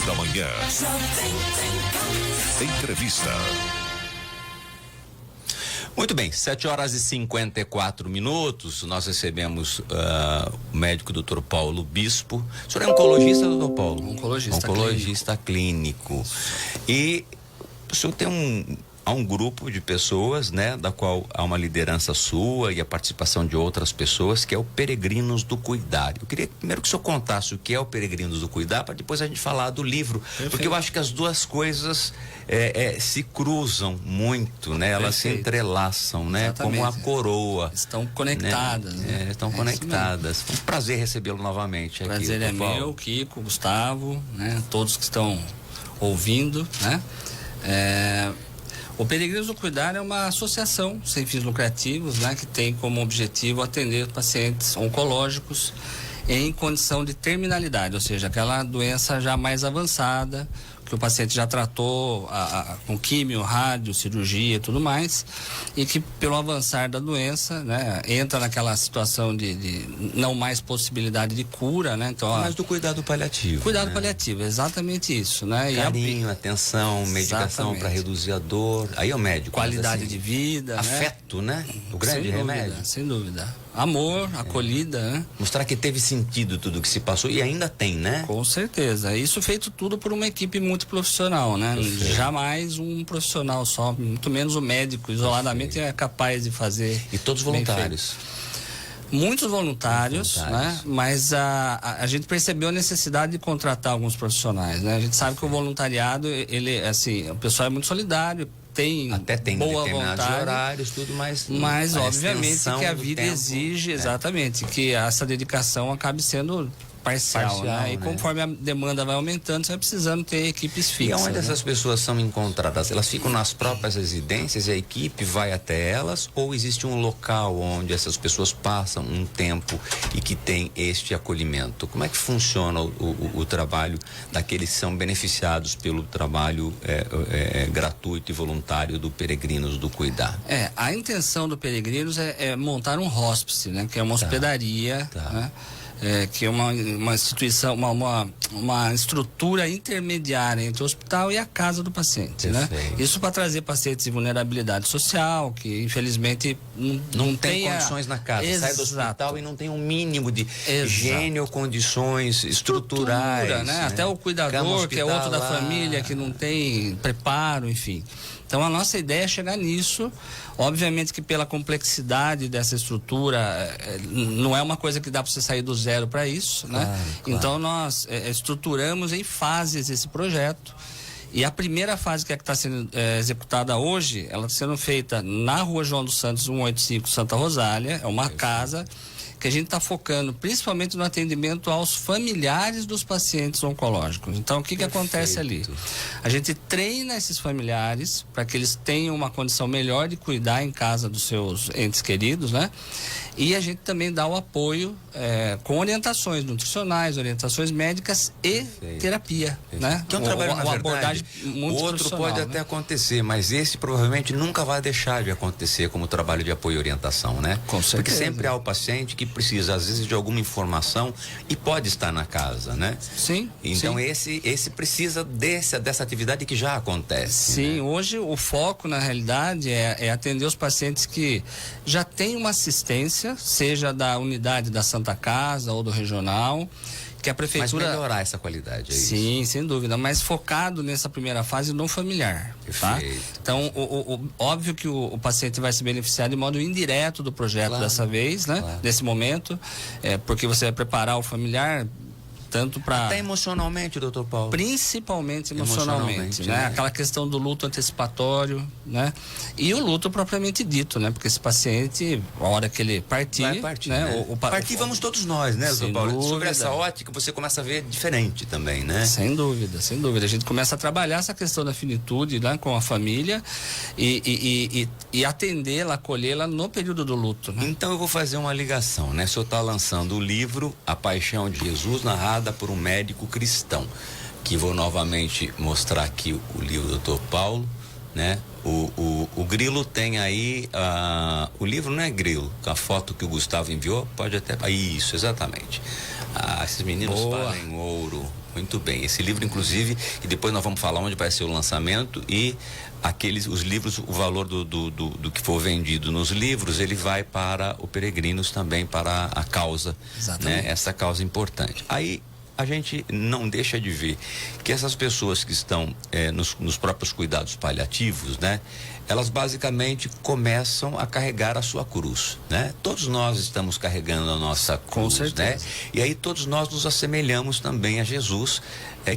da manhã. Entrevista. Muito bem, 7h54. Nós recebemos o médico Dr. Paulo Bispo. O senhor é oncologista, doutor Paulo? Oncologista clínico. E o senhor tem há um grupo de pessoas, né, da qual há uma liderança sua e a participação de outras pessoas, que é o Peregrinos do Cuidar. Eu queria primeiro que o senhor contasse o que é o Peregrinos do Cuidar, para depois a gente falar do livro. Perfeito. Porque eu acho que as duas coisas se cruzam muito, né? Elas se entrelaçam, né? Exatamente. Como a coroa. Estão conectadas, né? Estão conectadas. Foi um prazer recebê-lo novamente aqui. Prazer é meu, Kiko, Gustavo, né? Todos que estão ouvindo, né? O Peregrinos do Cuidar é uma associação sem fins lucrativos, né, que tem como objetivo atender pacientes oncológicos em condição de terminalidade, ou seja, aquela doença já mais avançada, que o paciente já tratou com químio, rádio, cirurgia e tudo mais, e que pelo avançar da doença, né, entra naquela situação de não mais possibilidade de cura, né? Então, mas do cuidado paliativo. Cuidado paliativo, exatamente isso, né? Carinho, atenção, medicação para reduzir a dor. Aí é o médico. Qualidade de vida, afeto, né? O grande remédio. Sem dúvida. Amor, acolhida, né? Mostrar que teve sentido tudo que se passou e ainda tem, né? Com certeza. Isso feito tudo por uma equipe muito profissional, né? Perfeito. Jamais um profissional só, muito menos o médico, isoladamente. Perfeito. É capaz de fazer. E todos voluntários. Muitos voluntários, né? Mas a gente percebeu a necessidade de contratar alguns profissionais, né? A gente sabe que o voluntariado, ele, assim, o pessoal é muito solidário, até tem boa determinados vontade, horários, tudo, mas obviamente que a vida exige, exatamente, que essa dedicação acabe sendo parcial, né? E conforme a demanda vai aumentando, você vai precisando ter equipes fixas. E onde essas pessoas são encontradas? Elas ficam nas próprias residências e a equipe vai até elas, ou existe um local onde essas pessoas passam um tempo e que tem este acolhimento? Como é que funciona o trabalho daqueles que são beneficiados pelo trabalho gratuito e voluntário do Peregrinos do Cuidar? A intenção do Peregrinos é montar um hospice, né? Que é uma hospedaria, né? Que é uma instituição, uma estrutura intermediária entre o hospital e a casa do paciente, né? Isso para trazer pacientes de vulnerabilidade social, que infelizmente não tem condições na casa. Sai do hospital e não tem um mínimo de higiene ou condições estruturais, né? Até o cuidador, que é outro da família, que não tem preparo, enfim. Então a nossa ideia é chegar nisso. Obviamente que pela complexidade dessa estrutura, não é uma coisa que dá para você sair do zero para isso, né? Claro. Então nós estruturamos em fases esse projeto. E a primeira fase que está sendo executada hoje, ela está sendo feita na Rua João dos Santos 185, Santa Rosália. É uma casa que a gente está focando principalmente no atendimento aos familiares dos pacientes oncológicos. Então, o que acontece ali? A gente treina esses familiares para que eles tenham uma condição melhor de cuidar em casa dos seus entes queridos, né? E a gente também dá o apoio com orientações nutricionais, orientações médicas e terapia, né? Que é um trabalho, na verdade, muito outro pode até acontecer, mas esse provavelmente nunca vai deixar de acontecer como trabalho de apoio e orientação, né? Com certeza. Porque sempre há o paciente que precisa, às vezes, de alguma informação e pode estar na casa, né? Sim. Então, sim. Esse precisa dessa atividade que já acontece. Sim, né? Hoje o foco, na realidade, é atender os pacientes que já têm uma assistência, seja da unidade da Santa Casa ou do regional, que a prefeitura... Mas melhorar essa qualidade, Sim, sem dúvida, mas focado nessa primeira fase no familiar, tá? Então, óbvio que o paciente vai se beneficiar de modo indireto do projeto dessa vez, né? Nesse momento, porque você vai preparar o familiar tanto para... Até emocionalmente, doutor Paulo. Principalmente emocionalmente, né? Aquela questão do luto antecipatório, né? E o luto propriamente dito, né? Porque esse paciente, a hora que ele partir... Vai partir, né? Partir vamos todos nós, né, doutor Paulo? Dúvida. Sobre essa ótica, você começa a ver diferente também, né? Sem dúvida, sem dúvida. A gente começa a trabalhar essa questão da finitude, né? Com a família e atendê-la, acolhê-la no período do luto, né? Então eu vou fazer uma ligação, né? O senhor está lançando o livro A Paixão de Jesus, narrada por um médico cristão, que vou novamente mostrar aqui o livro do Dr. Paulo, né? O Grilo tem aí, o livro não é Grilo, com a foto que o Gustavo enviou, pode até, isso, exatamente. Esses meninos falam em ouro. Muito bem. Esse livro, inclusive, e depois nós vamos falar onde vai ser o lançamento e os livros, o valor do que for vendido nos livros, ele vai para o Peregrinos também, para a causa, né? Essa causa importante. Aí a gente não deixa de ver que essas pessoas que estão nos próprios cuidados paliativos, né? Elas basicamente começam a carregar a sua cruz, né? Todos nós estamos carregando a nossa cruz, com certeza, né? E aí todos nós nos assemelhamos também a Jesus,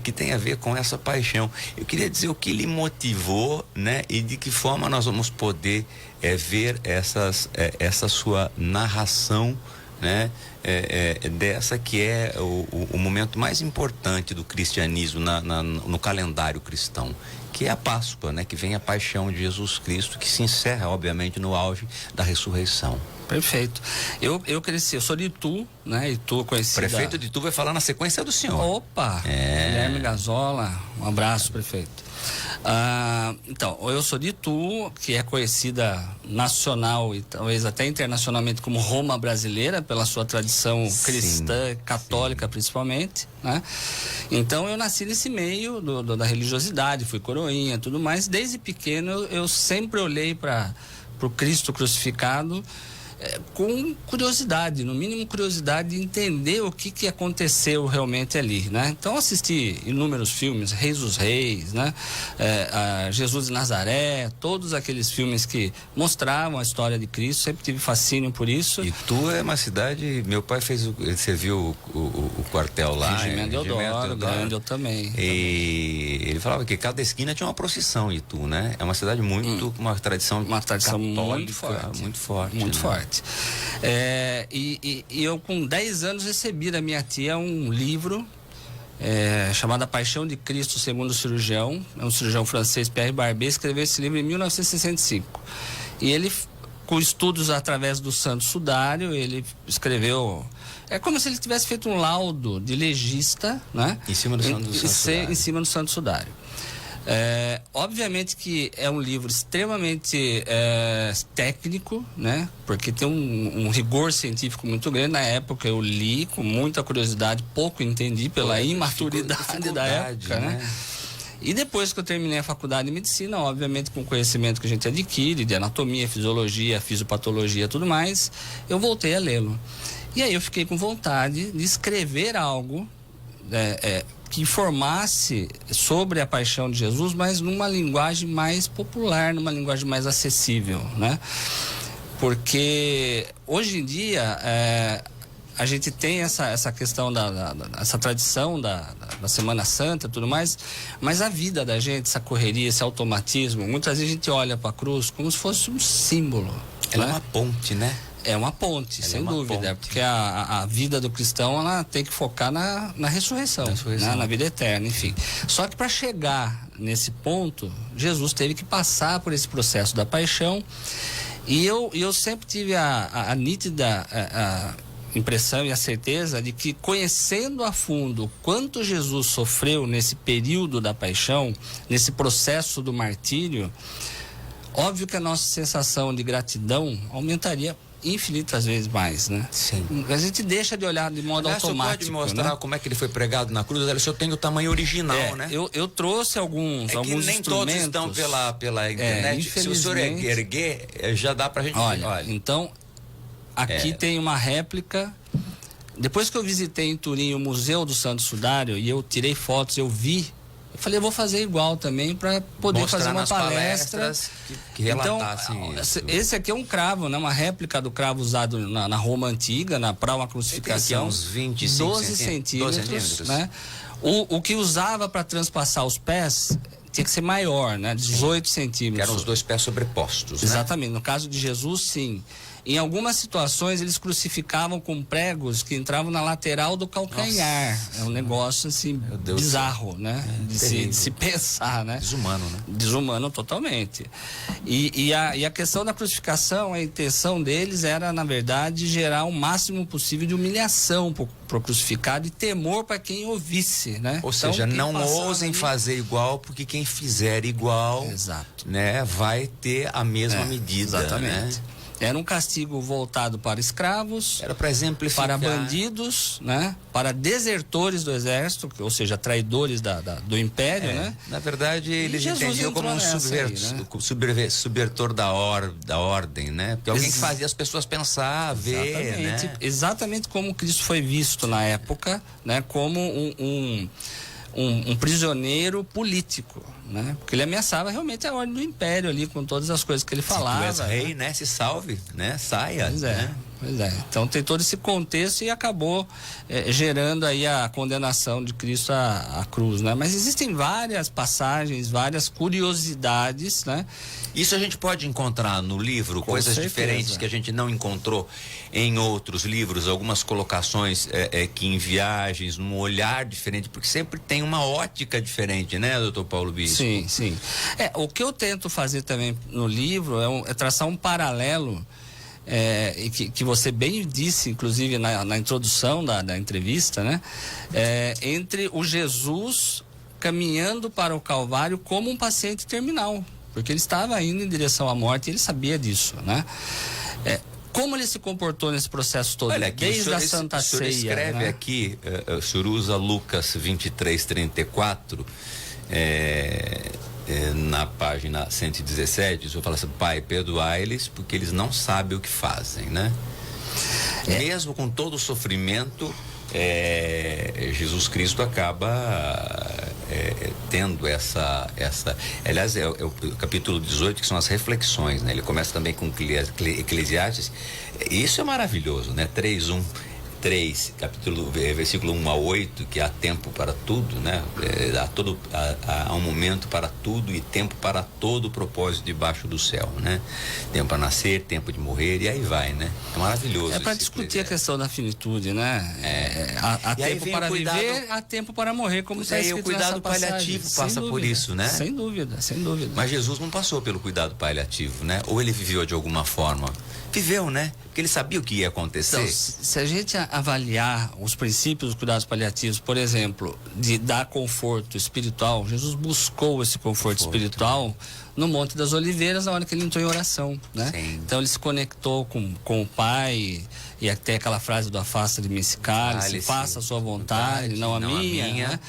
que tem a ver com essa paixão. Eu queria dizer o que lhe motivou, né? E de que forma nós vamos poder ver essa sua narração, né? Dessa que é o momento mais importante do cristianismo no calendário cristão, que é a Páscoa, né? Que vem a paixão de Jesus Cristo, que se encerra, obviamente, no auge da ressurreição. Perfeito. Eu cresci, eu sou de Itu, né? Itu conhecido. Prefeito de Itu vai falar na sequência do senhor. Opa! Guilherme Gazola, um abraço, prefeito. Então, eu sou de Itu, que é conhecida nacional e talvez até internacionalmente como Roma brasileira, pela sua tradição cristã, católica principalmente, né? Então eu nasci nesse meio da religiosidade, fui coroinha, tudo mais. Desde pequeno eu sempre olhei para o Cristo crucificado com curiosidade, no mínimo curiosidade de entender o que aconteceu realmente ali, né? Então assisti inúmeros filmes, Reis dos Reis, né? Jesus de Nazaré, todos aqueles filmes que mostravam a história de Cristo, sempre tive fascínio por isso. E Tu é uma cidade, meu pai você viu o quartel lá? Regimento Deodoro, grande, eu também. E ele falava que cada esquina tinha uma procissão em Itu, né? É uma cidade muito, uma tradição católica, muito forte. Muito forte. Muito né? forte. E eu com 10 anos recebi da minha tia um livro chamado A Paixão de Cristo segundo o Cirurgião. É um cirurgião francês, Pierre Barbet, escreveu esse livro em 1965. E ele, com estudos através do Santo Sudário, ele escreveu... É como se ele tivesse feito um laudo de legista, né? Em cima do Santo Sudário. Em cima do Santo Sudário. Obviamente que é um livro extremamente técnico, né? Porque tem um rigor científico muito grande. Na época eu li com muita curiosidade, pouco entendi pela imaturidade da época, né? E depois que eu terminei a faculdade de medicina, obviamente com o conhecimento que a gente adquire de anatomia, fisiologia, fisiopatologia e tudo mais, eu voltei a lê-lo. E aí eu fiquei com vontade de escrever algo que informasse sobre a paixão de Jesus, mas numa linguagem mais popular, numa linguagem mais acessível, né? Porque hoje em dia a gente tem essa questão essa tradição da Semana Santa e tudo mais, mas a vida da gente, essa correria, esse automatismo, muitas vezes a gente olha para a cruz como se fosse um símbolo. Ela é uma ponte, né? É uma ponte, sem dúvida, porque a vida do cristão, ela tem que focar na ressurreição, né? Na vida eterna, enfim. Só que para chegar nesse ponto, Jesus teve que passar por esse processo da paixão, e eu sempre tive a nítida impressão e a certeza de que, conhecendo a fundo quanto Jesus sofreu nesse período da paixão, nesse processo do martírio, óbvio que a nossa sensação de gratidão aumentaria infinitas vezes mais, né? Sim. A gente deixa de olhar de modo automático. Você pode mostrar, né, como é que ele foi pregado na cruz? O senhor tem o tamanho original, né? Eu trouxe alguns instrumentos. Nem todos estão pela internet. Se o senhor erguer, já dá pra gente ver. Olha, então, aqui tem uma réplica. Depois que eu visitei em Turim o Museu do Santo Sudário e eu tirei fotos, eu vi, eu falei, eu vou fazer igual também para poder mostrar fazer uma palestra que relatassem isso. Esse aqui é um cravo, né? Uma réplica do cravo usado na Roma antiga, para uma crucificação. Uns 25 12 centímetros, né? O que usava para transpassar os pés tinha que ser maior, né? 18 centímetros. Que eram os dois pés sobrepostos, né? Exatamente. No caso de Jesus, sim. Em algumas situações, eles crucificavam com pregos que entravam na lateral do calcanhar. Nossa. É um negócio, assim, bizarro, né? De se pensar, né? Desumano, né? Desumano totalmente. E a questão da crucificação, a intenção deles era, na verdade, gerar o máximo possível de humilhação para o crucificado e temor para quem ouvisse, né? Ou seja, não ousem fazer igual, porque quem fizer igual, exato, né, vai ter a mesma medida. Exatamente. Né? Era um castigo voltado para escravos, era para exemplificar, para bandidos, né? Para desertores do exército, ou seja, traidores do império, né? Na verdade, eles entendiam como um subvertor da ordem, né? Porque alguém que fazia as pessoas pensar, ver, né? Exatamente como Cristo foi visto na época, né? Como um prisioneiro político, né? Porque ele ameaçava realmente a ordem do império ali, com todas as coisas que ele falava. Se tu és rei, né? Se salve, né? Saia. Pois é, né? Pois é. Então tem todo esse contexto e acabou gerando aí a condenação de Cristo à cruz, né? Mas existem várias passagens, várias curiosidades, né? Isso a gente pode encontrar no livro, Com coisas certeza. diferentes que a gente não encontrou em outros livros, algumas colocações que em viagens, num olhar diferente, porque sempre tem uma ótica diferente, né, doutor Paulo Bispo? Sim, sim. O que eu tento fazer também no livro é traçar um paralelo, e que você bem disse, inclusive na introdução da entrevista, né? Entre o Jesus caminhando para o Calvário como um paciente terminal, porque ele estava indo em direção à morte e ele sabia disso, né? Como ele se comportou nesse processo todo? Olha, aqui, desde a Santa Ceia. O senhor escreve, né? Aqui, o senhor usa Lucas 23:34, na página 117, o senhor fala assim: Pai, perdoai-lhes porque eles não sabem o que fazem, né? Mesmo com todo o sofrimento, Jesus Cristo acaba tendo essa aliás, é o capítulo 18, que são as reflexões, né? Ele começa também com Eclesiastes. Isso é maravilhoso, né? 3, versículo 1-8, que há tempo para tudo, né? Há um momento para tudo e tempo para todo o propósito debaixo do céu, né? Tempo para nascer, tempo de morrer, e aí vai, né? É maravilhoso. É para discutir a questão da finitude, né? Há tempo para viver, há tempo para morrer, como está escrito nessa passagem. O cuidado paliativo passa por isso, né? Sem dúvida. Mas Jesus não passou pelo cuidado paliativo, né? Ou ele viveu de alguma forma? Viveu, né? Porque ele sabia o que ia acontecer. Então, se a gente avaliar os princípios dos cuidados paliativos, por exemplo, de dar conforto espiritual, Jesus buscou esse conforto espiritual no Monte das Oliveiras, na hora que ele entrou em oração, né? Sim. Então ele se conectou com o Pai, e até aquela frase do afasta de mim esse cálice, faça a sua vontade, não a minha. Né?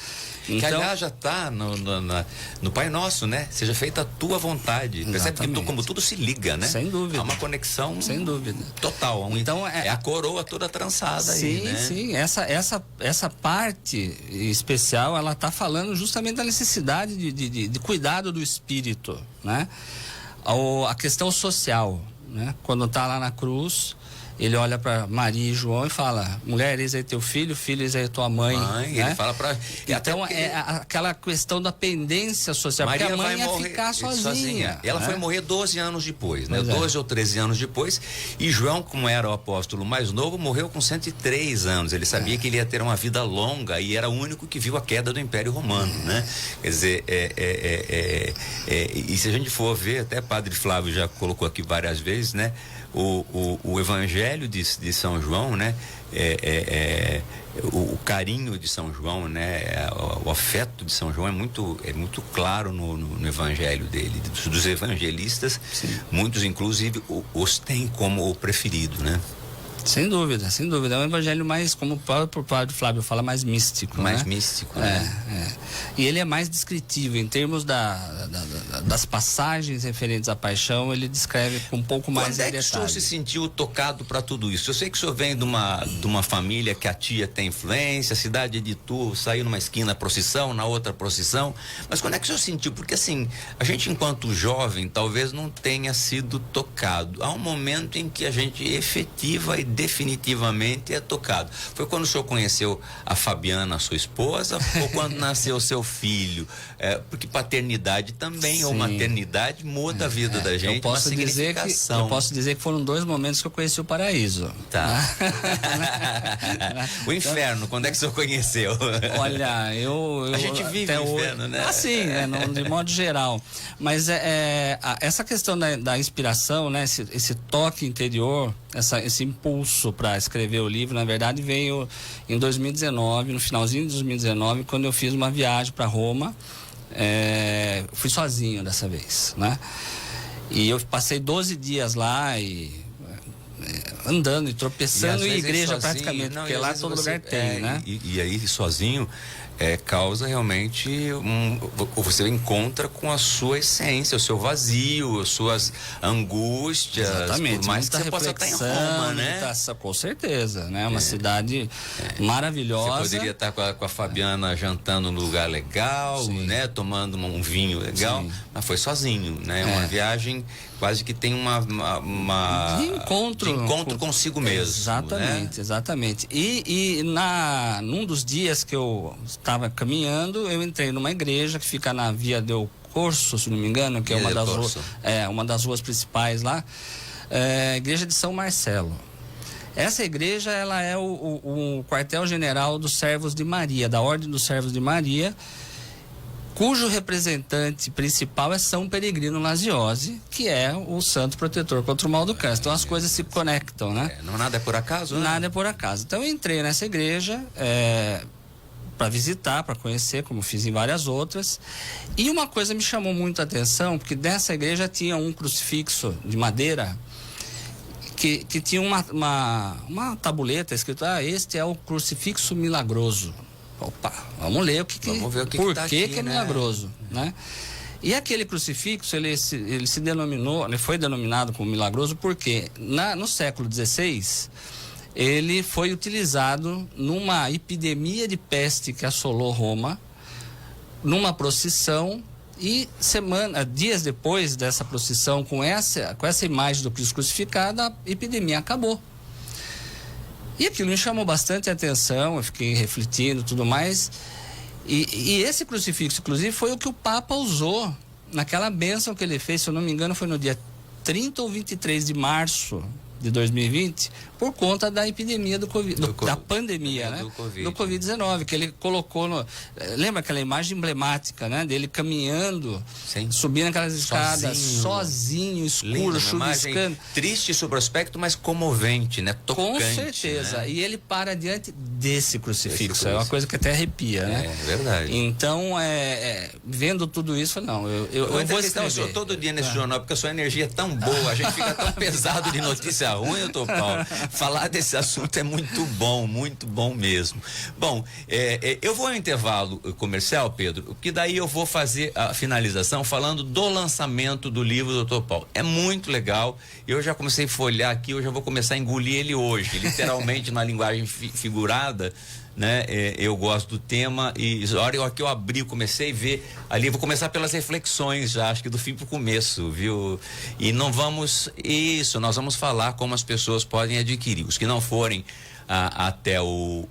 Que aliás já está no Pai Nosso, né? Seja feita a tua vontade. Exatamente. Percebe que como tudo se liga, né? Sem dúvida. Há uma conexão sem dúvida total. Então é a coroa toda trançada aí, né? Sim, essa parte especial, ela está falando justamente da necessidade de cuidado do espírito, né? A questão social, né? Quando está lá na cruz, ele olha para Maria e João e fala: mulher, eis aí teu filho, eis aí tua mãe. Né? Ele fala para. Então aquela questão da pendência social, Maria porque a mãe vai ia ficar sozinha. Ela foi morrer 12 anos depois, né? 12 ou 13 anos depois. E João, como era o apóstolo mais novo, morreu com 103 anos. Ele sabia que ele ia ter uma vida longa e era o único que viu a queda do Império Romano, né? Quer dizer, e se a gente for ver, até Padre Flávio já colocou aqui várias vezes, né? O Evangelho de São João, né? O carinho de São João, né? O afeto de São João é muito claro no Evangelho dele. Dos evangelistas, sim, muitos inclusive os têm como o preferido, né? Sem dúvida. É um evangelho mais, como o próprio Padre Flávio fala, mais místico. Mais né? místico, né? E ele é mais descritivo. Em termos das passagens referentes à paixão, ele descreve com um pouco mais de detalhe. Quando é que o senhor se sentiu tocado para tudo isso? Eu sei que o senhor vem de uma família que a tia tem influência, a cidade de Itu, saiu numa esquina procissão, na outra procissão, mas quando é que o senhor sentiu? Porque assim, a gente enquanto jovem talvez não tenha sido tocado. Há um momento em que a gente efetiva e definitivamente é tocado. Foi quando o senhor conheceu a Fabiana, a sua esposa, ou quando nasceu seu filho? Porque paternidade também, sim, ou maternidade muda a vida da gente. Eu posso dizer que foram 2 momentos que eu conheci o paraíso. Tá. O inferno, quando é que o senhor conheceu? Olha, a gente vive o inferno, né? Assim, de modo geral. Mas essa questão da inspiração, né? Esse toque interior, esse impulso para escrever o livro, na verdade, veio em 2019, no finalzinho de 2019, quando eu fiz uma viagem para Roma. Fui sozinho dessa vez, né? E eu passei 12 dias lá e andando e tropeçando em igreja sozinho, praticamente, porque lá todo lugar tem, né? E aí sozinho causa realmente você encontra com a sua essência, o seu vazio, as suas angústias. Exatamente. Por mais que você possa estar em Roma, né? Com certeza, né? Uma cidade maravilhosa. Você poderia estar com a Fabiana jantando num lugar legal, né? Tomando um vinho legal, mas foi sozinho, né? Uma viagem quase que tem de encontro consigo mesmo. Exatamente, né? Exatamente. Num dos dias que eu estava caminhando, eu entrei numa igreja que fica na Via del Corso, se não me engano, que é uma das ruas principais lá, igreja de São Marcelo. Essa igreja, ela é o quartel-general dos Servos de Maria, da Ordem dos Servos de Maria, cujo representante principal é São Peregrino Laziose, que é o santo protetor contra o mal do câncer. Então as coisas se conectam, né? Nada é por acaso, né? Nada é por acaso. Então eu entrei nessa igreja para visitar, para conhecer, como fiz em várias outras. E uma coisa me chamou muito a atenção, porque dessa igreja tinha um crucifixo de madeira que tinha uma tabuleta escrito: este é o crucifixo milagroso. Opa, vamos ler vamos ver o por tá que aqui, é milagroso, né? E aquele crucifixo, ele foi denominado como milagroso porque no século XVI ele foi utilizado numa epidemia de peste que assolou Roma, numa procissão, e dias depois dessa procissão, com essa imagem do Cristo crucificado, a epidemia acabou. E aquilo me chamou bastante atenção, eu fiquei refletindo e tudo mais. E esse crucifixo, inclusive, foi o que o Papa usou naquela bênção que ele fez, se eu não me engano, foi no dia 30 ou 23 de março de 2020, por conta da epidemia da pandemia, né? Do Covid-19, que ele colocou lembra aquela imagem emblemática, né? Dele caminhando, subindo aquelas escadas, sozinho, escuro, chuviscando. Triste sobre o aspecto, mas comovente, né? Tocante. Com certeza. Né? E ele para diante desse crucifixo. É uma coisa que até arrepia, né? É verdade. Então, vendo tudo isso, não, eu vou escrever. Eu sou todo dia nesse jornal, porque a sua energia é tão boa, a gente fica tão pesado de notícia ruim, doutor Paulo. Falar desse assunto é muito bom mesmo. Bom, eu vou ao intervalo comercial, Pedro, que daí eu vou fazer a finalização falando do lançamento do livro do doutor Paulo. É muito legal, eu já comecei a folhear aqui, eu já vou começar a engolir ele hoje, literalmente na linguagem figurada, né? Eu gosto do tema e a hora que eu abri, comecei a ver ali, vou começar pelas reflexões já, acho que do fim pro começo, viu? E nós vamos falar como as pessoas podem adquirir. Os que não forem até o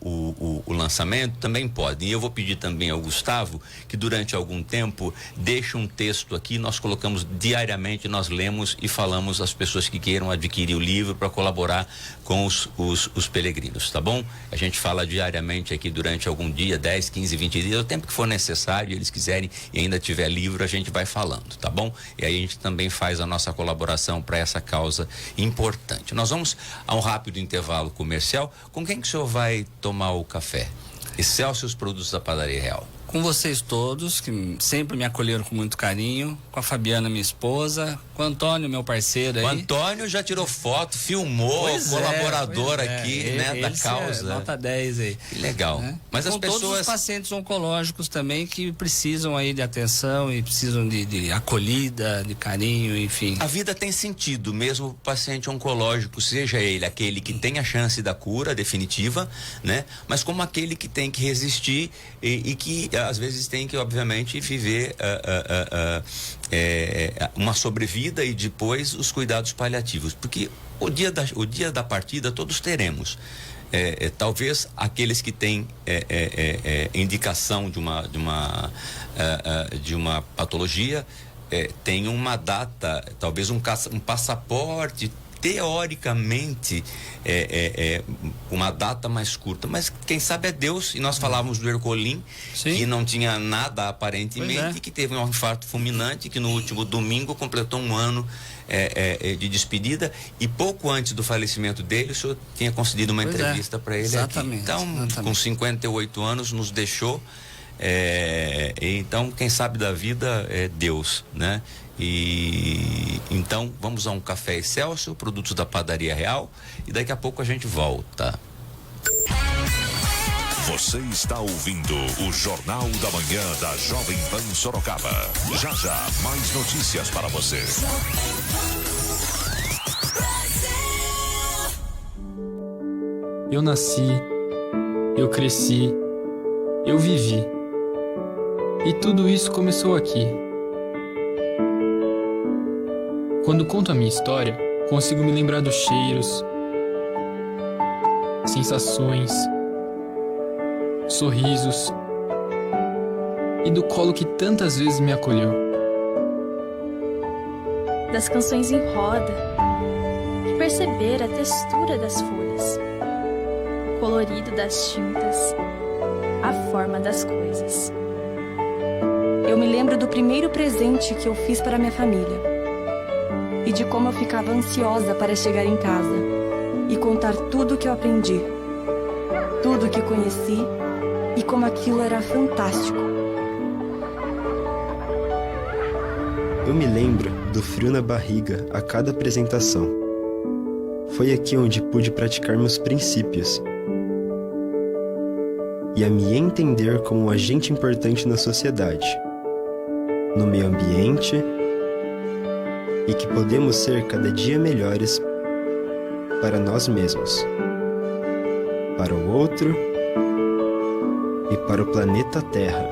lançamento também podem. E eu vou pedir também ao Gustavo que durante algum tempo deixe um texto aqui, nós colocamos diariamente, nós lemos e falamos às pessoas que queiram adquirir o livro para colaborar com os peregrinos, tá bom? A gente fala diariamente aqui durante algum dia, 10, 15, 20 dias, o tempo que for necessário, eles quiserem e ainda tiver livro, a gente vai falando, tá bom? E aí a gente também faz a nossa colaboração para essa causa importante. Nós vamos a um rápido intervalo comercial. Com quem que o senhor vai tomar o café? Excelsior Produtos da Padaria Real. Com vocês todos, que sempre me acolheram com muito carinho, com a Fabiana, minha esposa, com o Antônio, meu parceiro aí. O Antônio já tirou foto, filmou, colaborador aqui, né, da causa. Nota 10 aí. Que legal. Né? Mas as pessoas... todos os pacientes oncológicos também que precisam aí de atenção e precisam de acolhida, de carinho, enfim. A vida tem sentido, mesmo o paciente oncológico, seja ele aquele que tem a chance da cura definitiva, né? Mas como aquele que tem que resistir e que às vezes tem que, obviamente, viver uma sobrevida e depois os cuidados paliativos, porque o dia da partida todos teremos. Talvez aqueles que têm indicação de uma patologia tenham uma data, talvez um passaporte, teoricamente uma data mais curta, mas quem sabe é Deus. E nós falávamos do Ercolim, que não tinha nada aparentemente, que teve um infarto fulminante, que no último domingo completou um ano de despedida, e pouco antes do falecimento dele o senhor tinha concedido uma entrevista para ele aqui. Então, com 58 anos nos deixou. Então, quem sabe da vida é Deus, né? E então vamos a um café Excelsior, produtos da Padaria Real, e daqui a pouco a gente volta. Você está ouvindo o Jornal da Manhã da Jovem Pan Sorocaba. Já já, mais notícias para você. Eu nasci, eu cresci, eu vivi. E tudo isso começou aqui. Quando conto a minha história, consigo me lembrar dos cheiros, sensações, sorrisos e do colo que tantas vezes me acolheu. Das canções em roda, de perceber a textura das folhas, o colorido das tintas, a forma das coisas. Eu me lembro do primeiro presente que eu fiz para minha família e de como eu ficava ansiosa para chegar em casa e contar tudo que eu aprendi, tudo que conheci e como aquilo era fantástico. Eu me lembro do frio na barriga a cada apresentação. Foi aqui onde pude praticar meus princípios e a me entender como um agente importante na sociedade, no meio ambiente, e que podemos ser cada dia melhores para nós mesmos, para o outro e para o planeta Terra.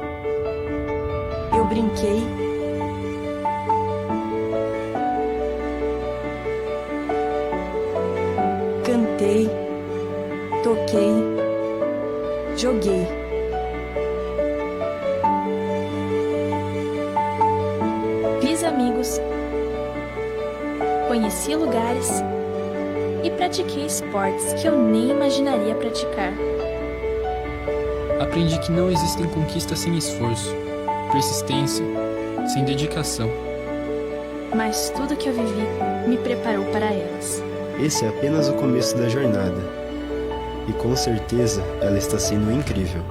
Eu brinquei, cantei, toquei, joguei. Fiz amigos, conheci lugares e pratiquei esportes que eu nem imaginaria praticar. Aprendi que não existem conquistas sem esforço, persistência, sem dedicação. Mas tudo que eu vivi me preparou para elas. Esse é apenas o começo da jornada, e com certeza ela está sendo incrível.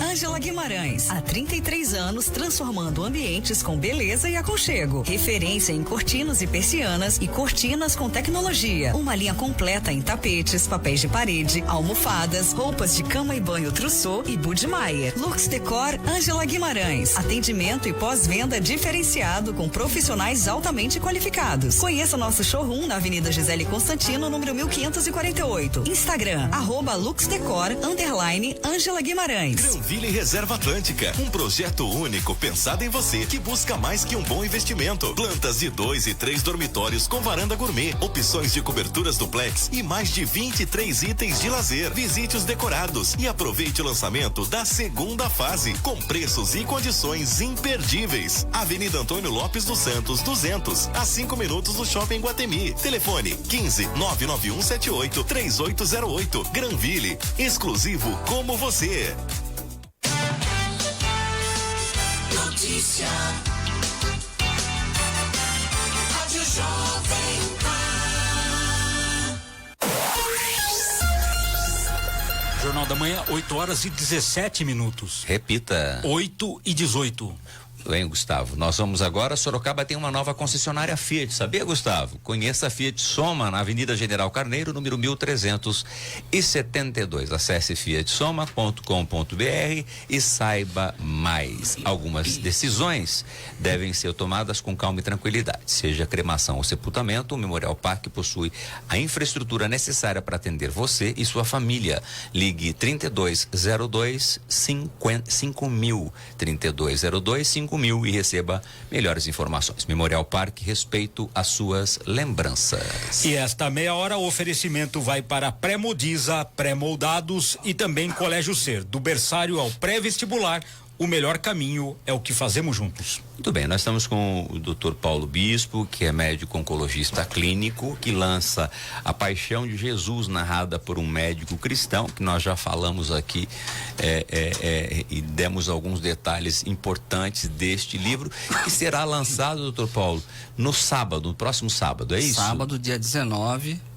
Ângela Guimarães, há 33 anos transformando ambientes com beleza e aconchego. Referência em cortinas e persianas e cortinas com tecnologia. Uma linha completa em tapetes, papéis de parede, almofadas, roupas de cama e banho Trousseau e Budmeier. Lux Decor Ângela Guimarães. Atendimento e pós-venda diferenciado com profissionais altamente qualificados. Conheça nosso showroom na Avenida Gisele Constantino, número 1548. Instagram, @LuxDecor_Ângela Guimarães. Granville Reserva Atlântica, um projeto único pensado em você, que busca mais que um bom investimento. Plantas de 2 e 3 dormitórios com varanda gourmet, opções de coberturas duplex e mais de 23 itens de lazer. Visite os decorados e aproveite o lançamento da segunda fase, com preços e condições imperdíveis. Avenida Antônio Lopes dos Santos, 200, a 5 minutos do Shopping Guatemi. Telefone 15 99178 3808. Granville, exclusivo como você. Notícia. Rádio Jovem Pan. Jornal da Manhã, 8h17. Repita. 8h18. Bem, Gustavo, nós vamos agora. Sorocaba tem uma nova concessionária Fiat, sabia, Gustavo? Conheça a Fiat Soma na Avenida General Carneiro, número 1372. Acesse fiatsoma.com.br e saiba mais. Algumas decisões devem ser tomadas com calma e tranquilidade. Seja cremação ou sepultamento, o Memorial Parque possui a infraestrutura necessária para atender você e sua família. Ligue 3202 5000, 3202 5000. 5.000 e receba melhores informações. Memorial Parque, respeito às suas lembranças. E esta meia hora o oferecimento vai para Pré-Modiza, Pré-Moldados e também Colégio Ser. Do berçário ao pré-vestibular, o melhor caminho é o que fazemos juntos. Muito bem, nós estamos com o Dr. Paulo Bispo, que é médico oncologista clínico, que lança A Paixão de Jesus, narrada por um médico cristão, que nós já falamos aqui e demos alguns detalhes importantes deste livro, que será lançado, Dr. Paulo, no próximo sábado, é isso? Sábado, dia 19,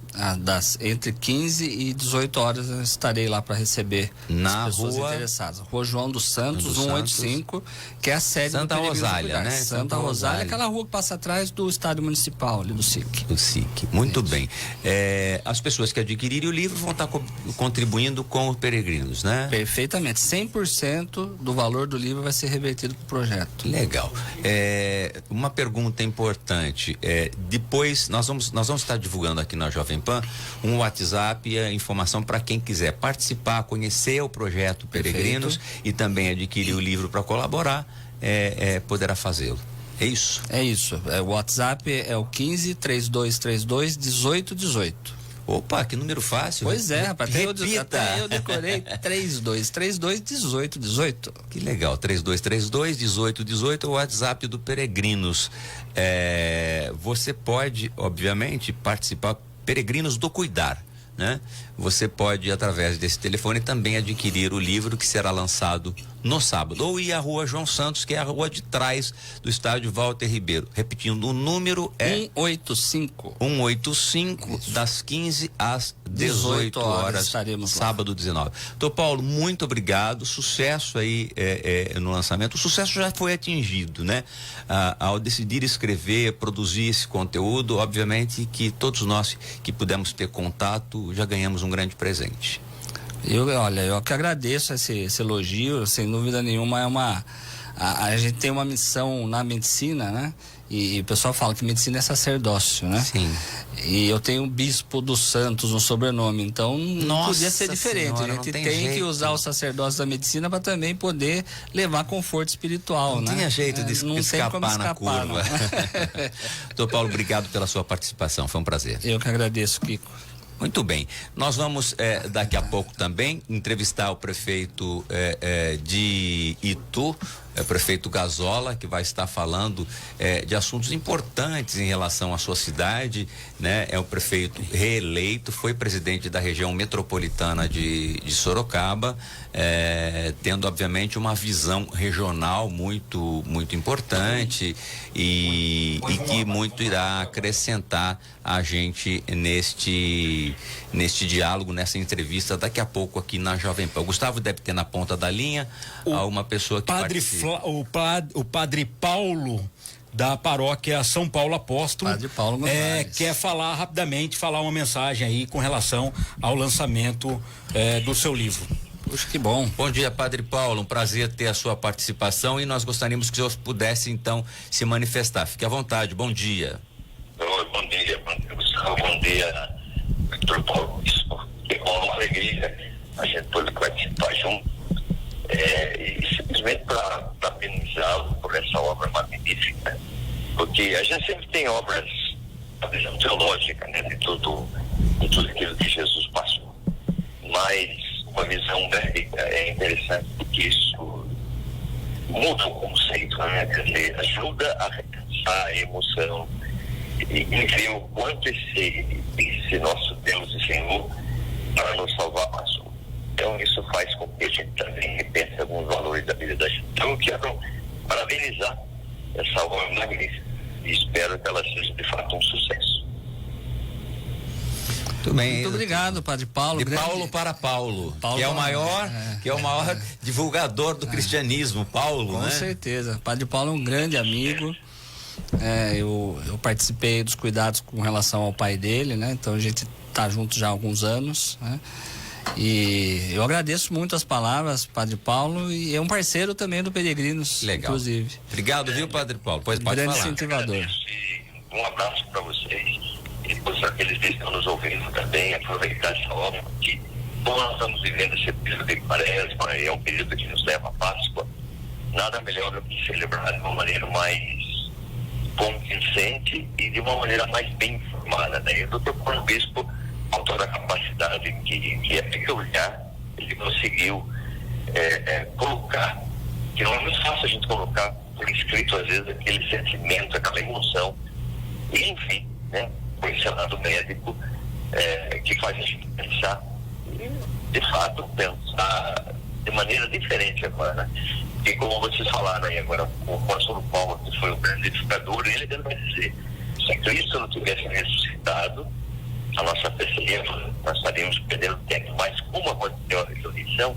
entre 15 e 18 horas eu estarei lá para receber as pessoas interessadas. Rua João dos Santos, 185, que é a sede Santa Rosália, né? Santa Rosália, aquela rua que passa atrás do estádio municipal, ali do SIC. Do SIC, muito bem. As pessoas que adquirirem o livro vão estar contribuindo com os peregrinos, né? Perfeitamente, 100% do valor do livro vai ser revertido para o projeto. Legal. Uma pergunta importante, depois nós vamos estar divulgando aqui na Jovem Pan um WhatsApp e a informação para quem quiser participar, conhecer o projeto Peregrinos. Perfeito. E também adquirir o livro para colaborar, poderá fazê-lo. É isso? É isso. O WhatsApp é o 15-3232-1818. Opa, que número fácil. Pois é, rapaz. Até eu decorei 3232-1818. Que legal, 3232-1818 é o WhatsApp do Peregrinos. Você pode, obviamente, participar, Peregrinos do Cuidar, né? Você pode, através desse telefone, também adquirir o livro que será lançado no sábado. Ou ir à Rua João Santos, que é a rua de trás do estádio Walter Ribeiro. Repetindo, o número é 185, das 15 às 18 horas, estaremos sábado lá. 19. Doutor Paulo, muito obrigado, sucesso aí no lançamento. O sucesso já foi atingido, né? Ao decidir escrever, produzir esse conteúdo, obviamente que todos nós que pudemos ter contato, já ganhamos um grande presente. Eu que agradeço esse elogio, sem dúvida nenhuma, a gente tem uma missão na medicina, né? E o pessoal fala que medicina é sacerdócio, né? Sim. E eu tenho Bispo dos Santos no sobrenome, então não podia ser diferente. Senhora, a gente tem que usar o sacerdócio da medicina para também poder levar conforto espiritual, né? Não tinha jeito de não escapar na curva. Doutor Paulo, obrigado pela sua participação, foi um prazer. Eu que agradeço, Kiko. Muito bem, nós vamos daqui a pouco também entrevistar o prefeito de Itu, prefeito Gazola, que vai estar falando de assuntos importantes em relação à sua cidade, né? É o prefeito reeleito, foi presidente da região metropolitana de Sorocaba, tendo obviamente uma visão regional muito importante e que muito irá acrescentar a gente neste diálogo, nessa entrevista daqui a pouco aqui na Jovem Pan. O Gustavo deve ter na ponta da linha uma pessoa que o padre Paulo da paróquia São Paulo Apóstolo, Padre Paulo Gonçalves, quer falar rapidamente, falar uma mensagem aí com relação ao lançamento do seu livro. Puxa, que bom. Bom dia, Padre Paulo, um prazer ter a sua participação e nós gostaríamos que o senhor pudesse então se manifestar. Fique à vontade, bom dia. Bom dia, Gustavo, bom dia, Dr. Paulo Bispo. É uma alegria a gente poder participar junto e simplesmente para parabenizá-lo por essa obra magnífica, porque a gente sempre tem obras, a visão teológica, né, de tudo aquilo que Jesus passou, mas uma visão bíblica é interessante porque isso muda o conceito, né? Quer dizer, ajuda a repensar a emoção e ver o quanto esse nosso Deus e Senhor para nos salvar passou. Então isso faz com que a gente também repense alguns valores da vida da gente. Então eu quero parabenizar essa obra magnífica e espero que ela seja de fato um sucesso. Muito obrigado, Padre Paulo. De Paulo para Paulo, que é o maior divulgador do cristianismo, Paulo, né? Com certeza. Padre Paulo é um grande amigo. Eu participei dos cuidados com relação ao pai dele, né? Então a gente tá junto já há alguns anos, né? E eu agradeço muito as palavras, Padre Paulo, e é um parceiro também do Peregrinos, legal, inclusive. Obrigado, viu, Padre Paulo? Pois pode grande falar. Incentivador. Um abraço para vocês e todos aqueles que estão nos ouvindo também, aproveitar essa obra, que nós estamos vivendo esse período de Quaresma, é um período que nos leva à Páscoa, nada melhor do que celebrar de uma maneira mais convincente e de uma maneira mais bem informada, né? E o Dr. Paulo Bispo, com toda a capacidade que é peculiar, ele conseguiu colocar, que não é muito fácil a gente colocar por escrito, às vezes, aquele sentimento, aquela emoção, e enfim, né, por esse lado médico, que faz a gente pensar, de fato, pensar de maneira diferente agora, né? E como vocês falaram aí agora, o apóstolo Paulo, que foi o grande edificador, ele vai dizer, se Cristo não tivesse ressuscitado, a nossa fé seria, nós estaríamos perdendo tempo, mas como aconteceu a ressurreição,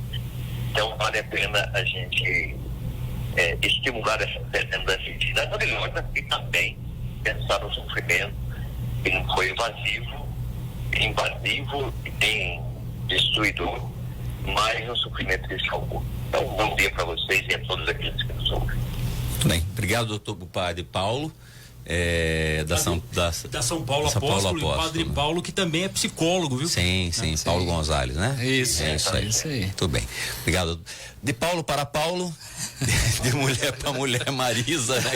então vale a pena a gente estimular essa fé dentro da gente, e também pensar no sofrimento, que não foi invasivo e nem destruidor, mas um sofrimento que salvou. Então, bom dia para vocês e a todos aqueles que nos ouvem. Muito bem, obrigado, doutor Padre Paulo. Da São Paulo Apóstolo, e o Padre Paulo, que também é psicólogo, viu? Sim, Paulo Gonzalez, né? Isso aí. Tudo bem. Obrigado. De Paulo para Paulo, de mulher para mulher, Marisa, né?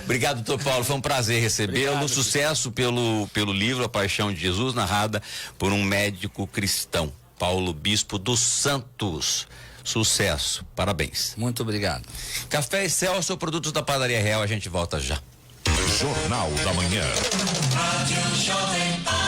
Obrigado, doutor Paulo, foi um prazer recebê-lo. Sucesso pelo livro A Paixão de Jesus, narrada por um médico cristão, Paulo Bispo dos Santos. Sucesso, parabéns. Muito obrigado. Café Excelsior, produtos da Padaria Real, a gente volta já. Jornal da Manhã. Rádio Jovem Pan.